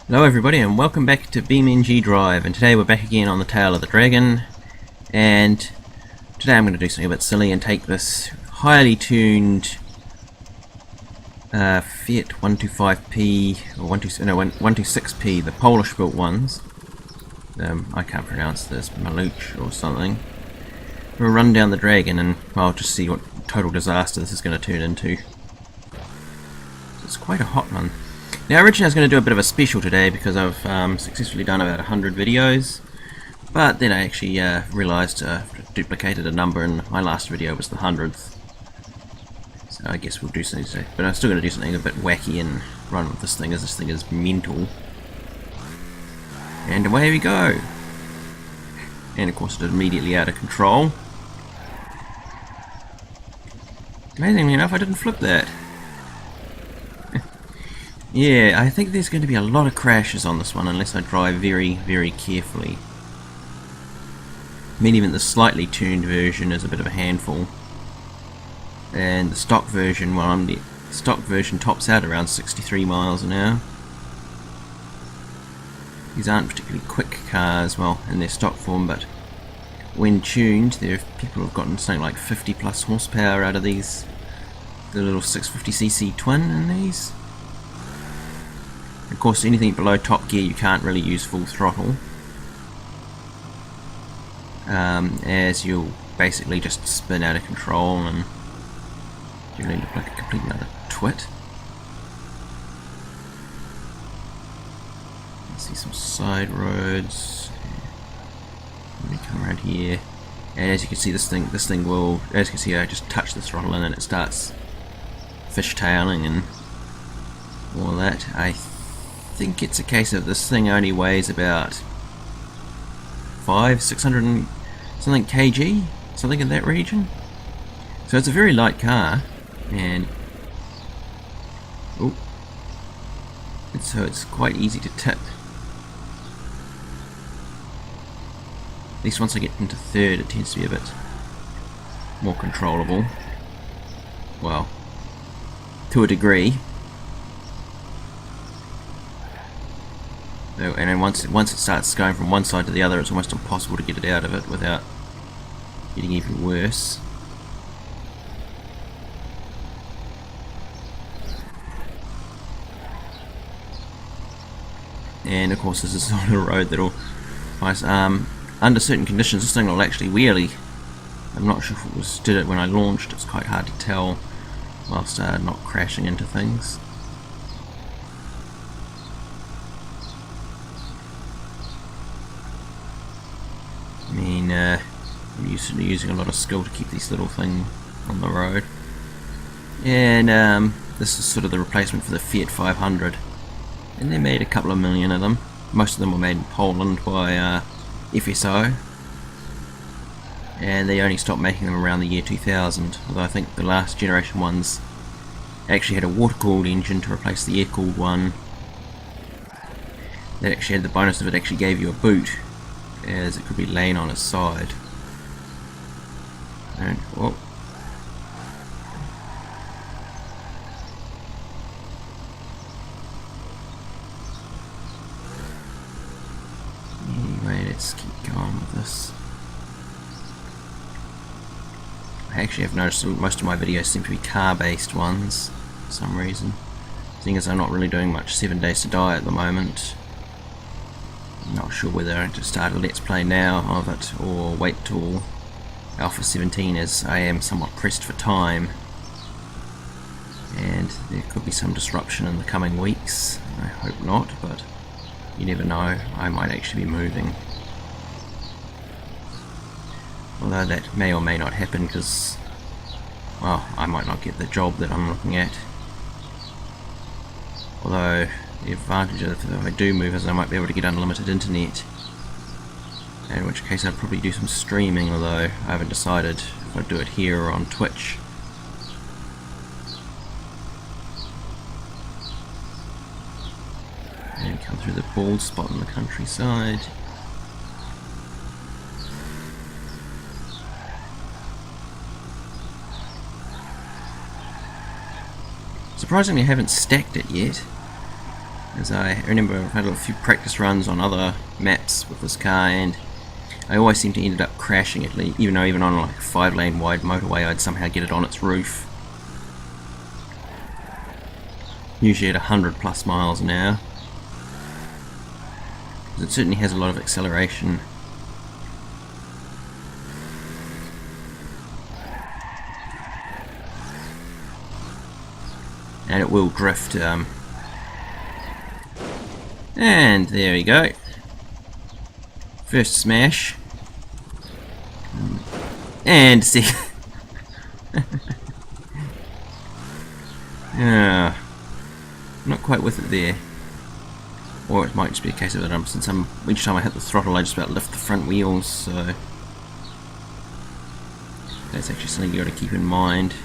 Hello everybody and welcome back to BeamNG.drive, and today we're back again on the tail of the dragon, and today I'm going to do something a bit silly and take this highly tuned Fiat 125p or 126p, the Polish built ones. I can't pronounce this, Maluch or something. We'll run down the dragon and I'll just see what total disaster this is going to turn into. It's quite a hot one. Now originally I was going to do a bit of a special today because I've successfully done about 100 videos, but then I actually realised I duplicated a number and my last video was the 100th. So I guess we'll do something today, but I'm still going to do something a bit wacky and run with this thing, as this thing is mental. And away we go! And of course it is immediately out of control. Amazingly enough, I didn't flip that. Yeah, I think there's going to be a lot of crashes on this one unless I drive very, very carefully. I mean, even the slightly tuned version is a bit of a handful. And the stock version, well, the stock version tops out around 63 miles an hour. These aren't particularly quick cars, well, in their stock form, but when tuned, people have gotten something like 50 plus horsepower out of these. The little 650cc twin in these. Of course, anything below top gear you can't really use full throttle, as you'll basically just spin out of control and you'll end up like a complete another twit. See some side roads. Let me come around here, and as you can see, this thing will, as you can see, I just touch the throttle in and it starts fishtailing and all that. I think it's a case of this thing only weighs about 600 and something kg, something in that region. So it's a very light car, and so it's quite easy to tip. At least once I get into third, it tends to be a bit more controllable. Well, to a degree. And then once it starts going from one side to the other, it's almost impossible to get it out of it without getting even worse. And of course, this is on a road that'll, under certain conditions, this thing will actually wheelie. I'm not sure if it did it when I launched. It's quite hard to tell whilst not crashing into things. I mean, I'm using a lot of skill to keep this little thing on the road. And this is sort of the replacement for the Fiat 500. And they made a couple of million of them. Most of them were made in Poland by FSO. And they only stopped making them around the year 2000. Although I think the last generation ones actually had a water-cooled engine to replace the air-cooled one. That actually had the bonus of it actually gave you a boot, as it could be laying on its side. And whoa. Anyway, let's keep going with this. I actually have noticed that most of my videos seem to be car-based ones for some reason. Seeing as I'm not really doing much 7 Days to Die at the moment. I'm not sure whether to start a Let's Play now of it or wait till Alpha 17, as I am somewhat pressed for time and there could be some disruption in the coming weeks. I hope not, but you never know, I might actually be moving. Although that may or may not happen because, well, I might not get the job that I'm looking at. Although the advantage of if I do move is I might be able to get unlimited internet, in which case I'd probably do some streaming, although I haven't decided if I'd do it here or on Twitch. And come through the bald spot in the countryside. Surprisingly, I haven't stacked it yet. As I remember, I've had a few practice runs on other maps with this car, and I always seem to end up crashing it, even on like a 5-lane wide motorway I'd somehow get it on its roof. Usually at 100 plus miles an hour. It certainly has a lot of acceleration. And it will drift. And there we go. First smash. And see. Yeah, not quite with it there. Or it might just be a case of it. Since each time I hit the throttle, I just about lift the front wheels. So that's actually something you got to keep in mind.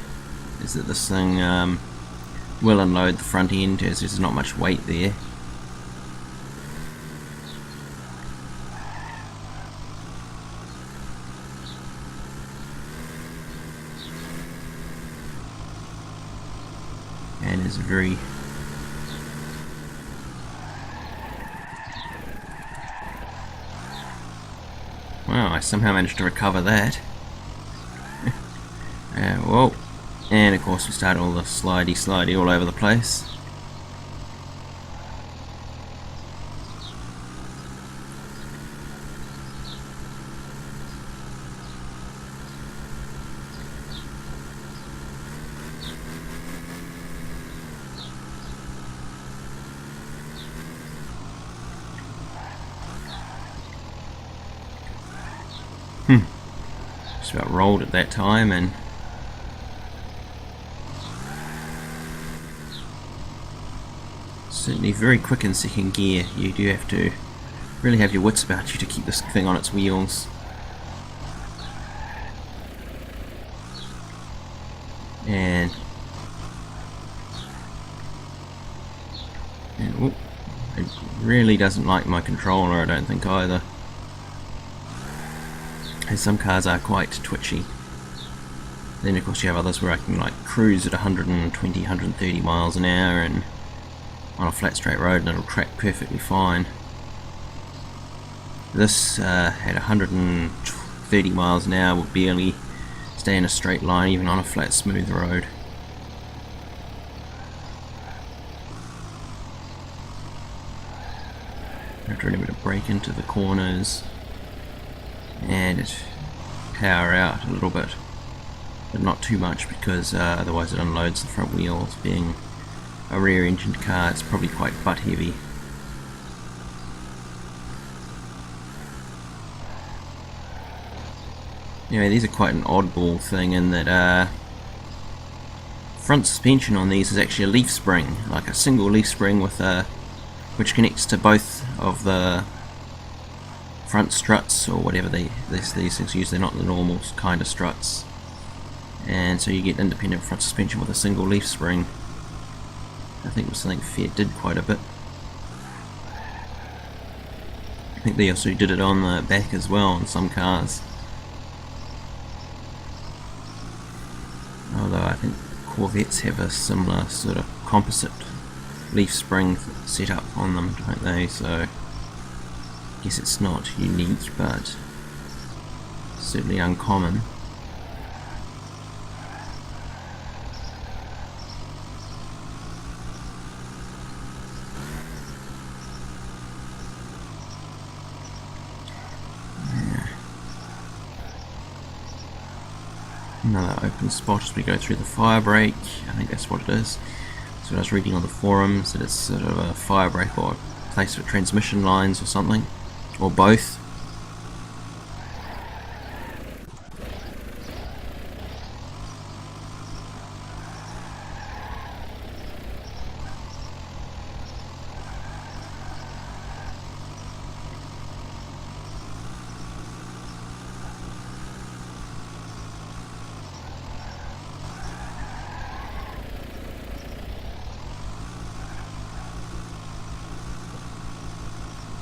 Is that this thing will unload the front end as there's not much weight there. And is very wow, I somehow managed to recover that. Whoa. And of course we start all the slidey all over the place. Just about rolled at that time, and certainly very quick in second gear. You do have to really have your wits about you to keep this thing on its wheels. And whoop, it really doesn't like my controller, I don't think either. And some cars are quite twitchy. Then of course you have others where I can like cruise at 120, 130 miles an hour and on a flat straight road and it'll track perfectly fine. This at 130 miles an hour would barely stay in a straight line even on a flat smooth road. I have to remember to brake into the corners and power out a little bit, but not too much because otherwise it unloads the front wheels. Being a rear engined car, it's probably quite butt heavy. Anyway, these are quite an oddball thing in that front suspension on these is actually a leaf spring, like a single leaf spring with which connects to both of the front struts or whatever these things use. They're not the normal kind of struts, and so you get independent front suspension with a single leaf spring. I think it was something Fiat did quite a bit. I think they also did it on the back as well on some cars. Although I think Corvettes have a similar sort of composite leaf spring setup on them, don't they? So I guess it's not unique, but certainly uncommon. Another open spot as we go through the fire brake. I think that's what it is. So I was reading on the forums that it's sort of a fire brake or a place for transmission lines or something, or both.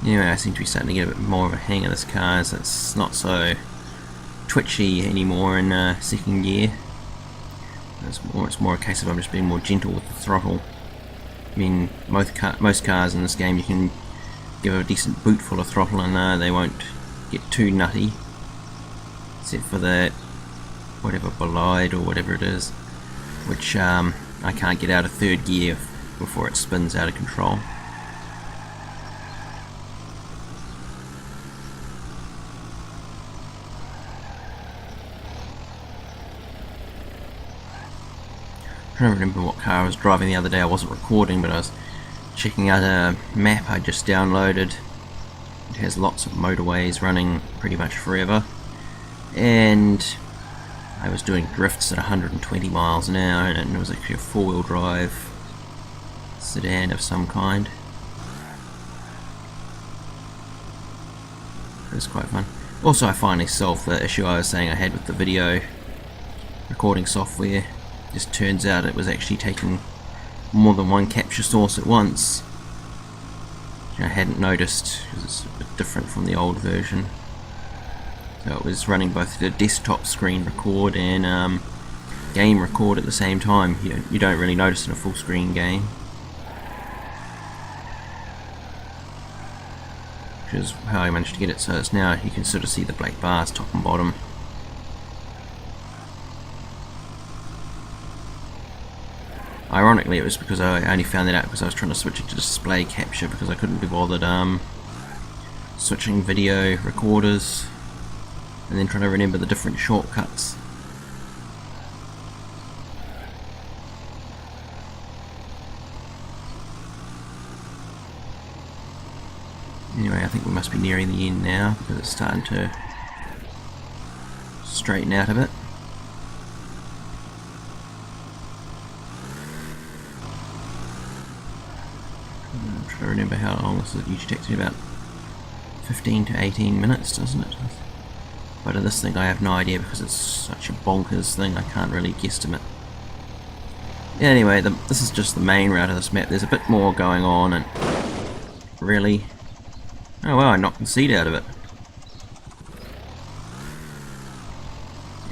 Anyway, I seem to be starting to get a bit more of a hang of this car, so it's not so twitchy anymore in second gear. It's more a case of I'm just being more gentle with the throttle, mean, most cars in this game you can give a decent boot full of throttle and they won't get too nutty, except for that whatever bolide or whatever it is, which I can't get out of third gear before it spins out of control. I don't remember what car I was driving the other day. I wasn't recording, but I was checking out a map I just downloaded. It has lots of motorways running pretty much forever, and I was doing drifts at 120 miles an hour, and it was actually a four-wheel drive sedan of some kind. It was quite fun. Also, I finally solved the issue I was saying I had with the video recording software. Just turns out it was actually taking more than one capture source at once, which I hadn't noticed because it's a bit different from the old version. So it was running both the desktop screen record and game record at the same time. You don't really notice in a full screen game, which is how I managed to get it so it's now you can sort of see the black bars top and bottom. Ironically, it was because I only found that out because I was trying to switch it to display capture because I couldn't be bothered switching video recorders and then trying to remember the different shortcuts. Anyway, I think we must be nearing the end now because it's starting to straighten out a bit. I'm trying to remember how long this is. It usually takes me about 15 to 18 minutes, doesn't it? But in this thing I have no idea because it's such a bonkers thing, I can't really guesstimate. Anyway, this is just the main route of this map. There's a bit more going on and... Really? Oh wow, I knocked the seat out of it.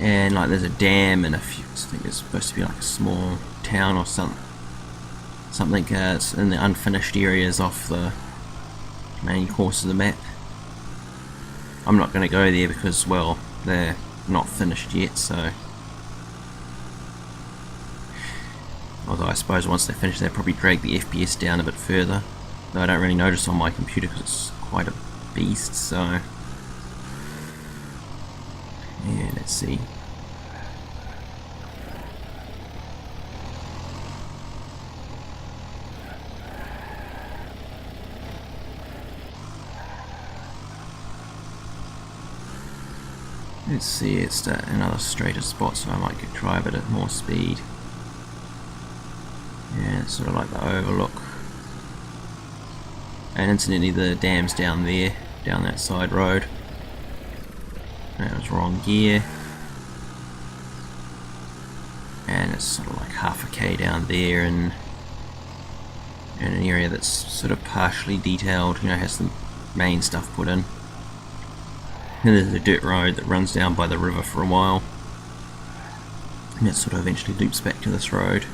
And like there's a dam and a few... I think it's supposed to be like a small town or something. It's in the unfinished areas off the main course of the map. I'm not going to go there because, well, they're not finished yet, so... Although I suppose once they're finished they'll probably drag the FPS down a bit further. Though I don't really notice on my computer because it's quite a beast, so... Yeah, let's see. Let's see, it's another straighter spot, so I might drive it at more speed. Yeah, it's sort of like the overlook. And incidentally, the dam's down there, down that side road. That was wrong gear. And it's sort of like half a K down there, and in an area that's sort of partially detailed, you know, has the main stuff put in. And there's a dirt road that runs down by the river for a while, and it sort of eventually loops back to this road.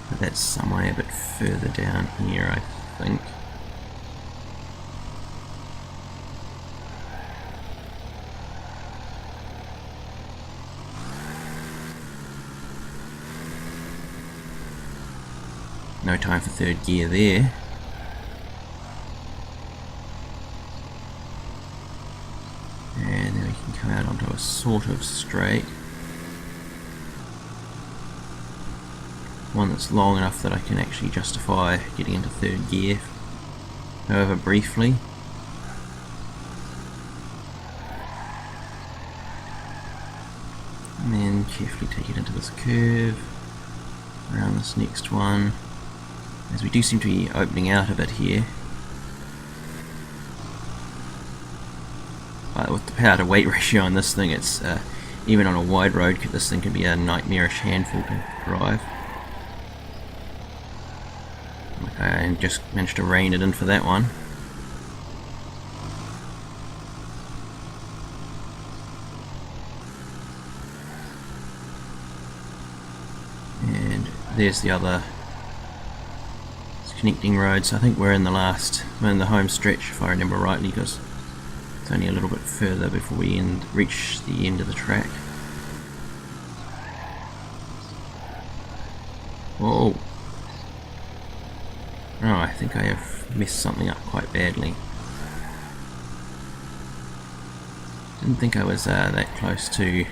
But that's somewhere a bit further down here, I think. No time for third gear there. And then we can come out onto a sort of straight. One that's long enough that I can actually justify getting into third gear, however briefly. And then carefully take it into this curve, around this next one. As we do seem to be opening out a bit here. With the power to weight ratio on this thing, it's even on a wide road, this thing can be a nightmarish handful to drive. Okay, I just managed to rein it in for that one. there's the other connecting roads. I think we're in the home stretch if I remember rightly, because it's only a little bit further before we reach the end of the track. Whoa! Oh, I think I have messed something up quite badly. Didn't think I was that close to...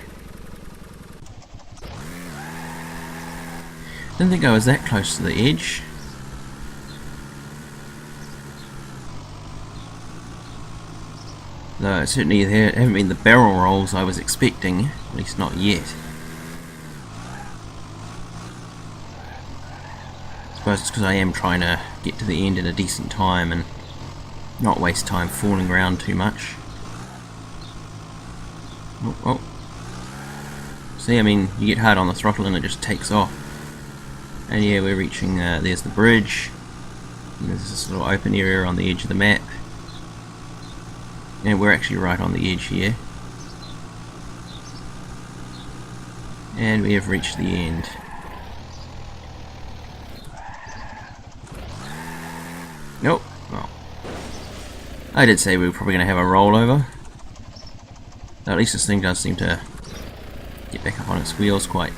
Didn't think I was that close to the edge. Though certainly there haven't been the barrel rolls I was expecting, at least not yet. I suppose it's because I am trying to get to the end at a decent time and not waste time falling around too much. Oh, oh. See, I mean, you get hard on the throttle and it just takes off. And yeah, we're reaching, there's the bridge. And there's this little open area on the edge of the map. And we're actually right on the edge here. And we have reached the end. Nope. Well, I did say we were probably going to have a rollover. At least this thing does seem to get back up on its wheels quite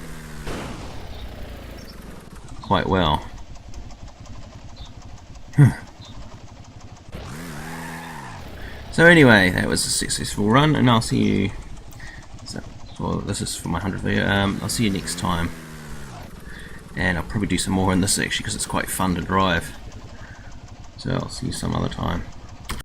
well. So anyway, that was a successful run, and I'll see you. Well, this is for my 100th video. I'll see you next time, and I'll probably do some more in this actually because it's quite fun to drive. So I'll see you some other time.